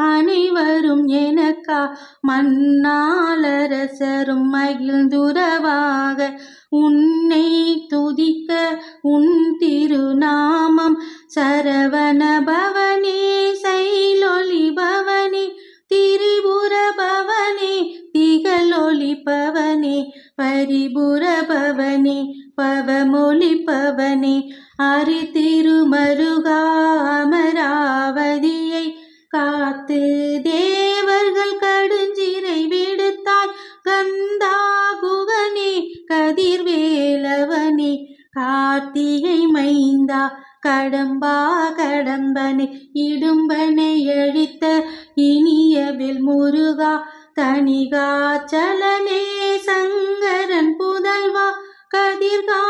அனைவரும் எனக்கா மண்ணாளரசரும் மகிழ்ந்துறவாக உன்னை துதிக்க உன் திருநாமம் சரவண பவனே சைலொலி பவனே திரிபுர பவனே திகழொலி பவனே பரிபுர பவனே பவமொழி பவனே அரி திருமருகா அமராவதியை காத்து தேவர்கள் கடுஞ்சிறை விடுத்தாய் கந்தா குகனே கதிர்வேலவனே கார்த்திகை மைந்தா கடம்பா கடம்பனை இடும்பனை அழித்த இனியவில் முருகா தனிகாச்சலனே சங்கரன் புதல்வா கதிர்கா